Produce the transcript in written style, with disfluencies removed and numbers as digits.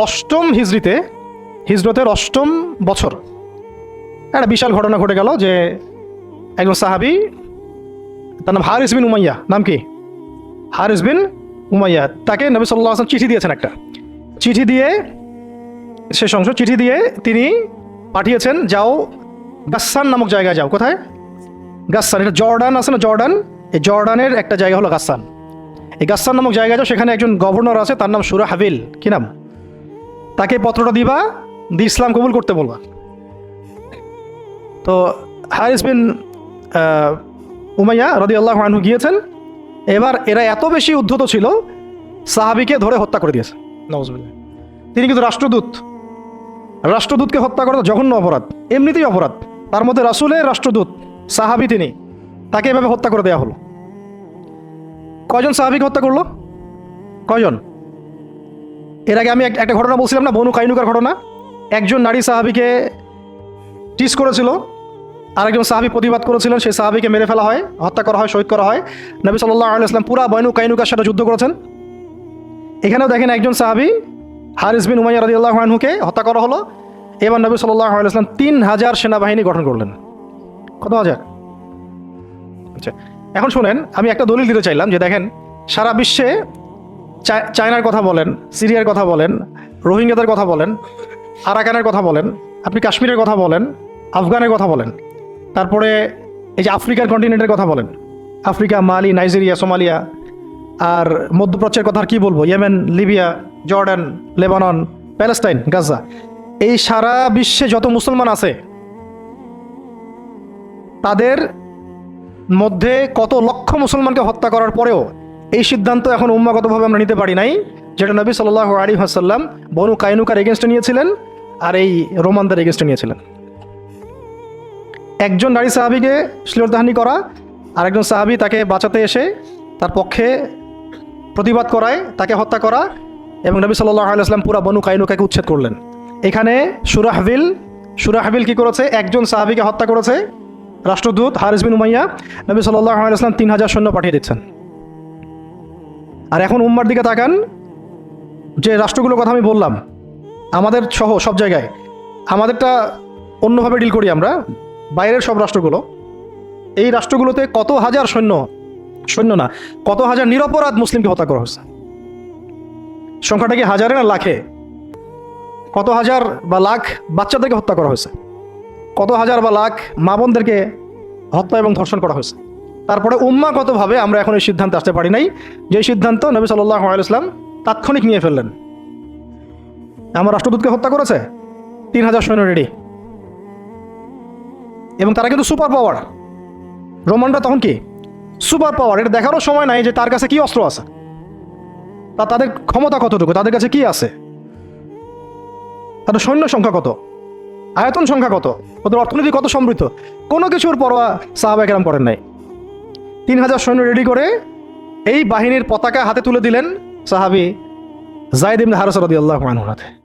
অষ্টম হিজরতের অষ্টম বছর একটা বিশাল ঘটনা ঘটে গেল যে একজন সাহাবি, তার নাম হারিস বিন উমাইয়া, নাম কি? হারিস বিন উমাইয়া, তাকে নবী সাল্লাল্লাহু আলাইহি ওয়াসাল্লাম চিঠি দিয়েছেন। একটা চিঠি দিয়ে, শেষ অংশ, চিঠি দিয়ে তিনি পাঠিয়েছেন, যাও গাসসান নামক জায়গায় যাও। কোথায়? গাসসান। এটা জর্ডান আছে না, জর্ডান, এই জর্ডানের একটা জায়গা হলো গাসসান। এই গাসসান নামক জায়গায় যাও, সেখানে একজন গভর্নর আছে, তার নাম সুরাহাবিল। কি নাম? তাকে পত্রটা দিবা, দিয়ে ইসলাম কবুল করতে বলবা। তো হারিস বিন উমাইয়া রাদিয়াল্লাহু আনহু গিয়েছেন। এবার এরা এত বেশি উদ্ধত ছিল, সাহাবিকে ধরে হত্যা করে দিয়েছে। নাউজুবিল্লাহ। তিনি কিন্তু রাষ্ট্রদূতকে হত্যা করা জঘন্য অপরাধ, এমনিতেই অপরাধ, তার মধ্যে রাসূলের রাষ্ট্রদূত সাহাবি তিনি, তাকে এভাবে হত্যা করে দেওয়া হলো। কয়জন সাহাবিকে হত্যা করলো? কয়জন? এর আগে আমি একটা ঘটনা বলছিলাম না, বনু কাইনুকার ঘটনা। একজন নারী সাহাবিকে টিস করেছিল, আরেকজন সাহাবি প্রতিবাদ করেছিলেন, সেই সাহাবিকে মেরে ফেলা হয়, হত্যা করা হয়, শহীদ করা হয়। নবী সাল্লাল্লাহু আলাইহি ওয়াসাল্লাম পুরা বনু কাইনুকার সাথে যুদ্ধ করেছেন। এখানেও দেখেন একজন সাহাবি হারিস বিন উমাইয়া রাদিয়াল্লাহু আনহুকে হত্যা করা হলো। এবার নবী সাল্লাল্লাহু আলাইহি ওয়াসাল্লাম 3000 সেনাবাহিনী গঠন করলেন। কত হাজার? আচ্ছা, এখন শুনেন, আমি একটা দলিল দিতে চাইলাম যে দেখেন, সারা বিশ্বে চায়নার কথা বলেন, সিরিয়ার কথা বলেন, রোহিঙ্গাদের কথা বলেন, আরাকানের কথা বলেন, আপনি কাশ্মীরের কথা বলেন, আফগানের কথা বলেন, তারপরে এই যে আফ্রিকার কন্টিনেন্টের কথা বলেন, আফ্রিকা, মালি, নাইজেরিয়া, সোমালিয়া, আর মধ্যপ্রাচ্যের কথা আর কি বলবো, Yemen, Libya, Jordan, Lebanon, Palestine, Gaza, এই সারা বিশ্বে যত মুসলমান আছে তাদের মধ্যে কত লক্ষ মুসলমানকে হত্যা করার পরেও এই সিদ্ধান্ত এখন উম্মাগতভাবে আমরা নিতে পারি নাই, যেটা নবী সাল্লাল্লাহু আলাইহি ওয়াসাল্লাম বনু কাইনুকার এগেনস্টে নিয়েছিলেন আর এই রোমানদের এগেনস্টে নিয়েছিলেন। একজন নারী সাহাবিকে শ্লীলতাহানি করা, আর একজন সাহাবি তাকে বাঁচাতে এসে তার পক্ষে প্রতিবাদ করায়, তাকে হত্যা করা, এবং নবী সাল্লাল্লাহু আলাইহি ওয়াসাল্লাম পুরা বনু কাইনুকাকে উচ্ছেদ করলেন। এখানে সুরাহবিল কি করেছে? একজন সাহাবিকে হত্যা করেছে, রাষ্ট্রদূত হারিস বিন উমাইয়া। নবী সাল্লাল্লাহু আলাইহি ওয়াসাল্লাম 3000 সৈন্য পাঠিয়ে দিচ্ছেন। আর এখন উম্মার দিকে তাকান, যে রাষ্ট্রগুলোর কথা আমি বললাম, আমাদের সহ সব জায়গায়, আমাদেরটা অন্যভাবে ডিল করি আমরা, বাইরের সব রাষ্ট্রগুলো, এই রাষ্ট্রগুলোতে কত হাজার সৈন্য না, কত হাজার নিরপরাধ মুসলিমকে হত্যা করা হয়েছে। সংখ্যাটা কি হাজারে না লাখে? কত হাজার বা লাখ বাচ্চাদেরকে হত্যা করা হয়েছে, কত হাজার বা লাখ মা বোনদেরকে হত্যা এবং ধর্ষণ করা হয়েছে। তারপরে উম্মাগতভাবে আমরা এখন এই সিদ্ধান্তে আসতে পারি নাই, যে সিদ্ধান্ত নবী সাল্লাল্লাহু আলাইহি ওয়াসাল্লাম তাৎক্ষণিক নিয়ে ফেললেন। আমার রাষ্ট্রদূতকে হত্যা করেছে, 3000 সৈন্য রেডি, এবং তারা কিন্তু সুপার পাওয়ার। রোমানরা তখন কি সুপার পাওয়ার, এটা দেখারও সময় নাই যে তার কাছে কি অস্ত্র আছে, তাদের ক্ষমতা কতটুকু, তাদের কাছে কি আছে, তাদের সৈন্য সংখ্যা কত, আয়তন সংখ্যা কত, ওদের অর্থনীতি কত সমৃদ্ধ, কোনো কিছুর পরোয়া সাহাবায়ে কেরাম করেন নাই। 3000 সৈন্য রেডি করে এই বাহিনীর পতাকা হাতে তুলে দিলেন সাহাবী যায়েদ ইবনে হারেসা রাদিয়াল্লাহু আনহু।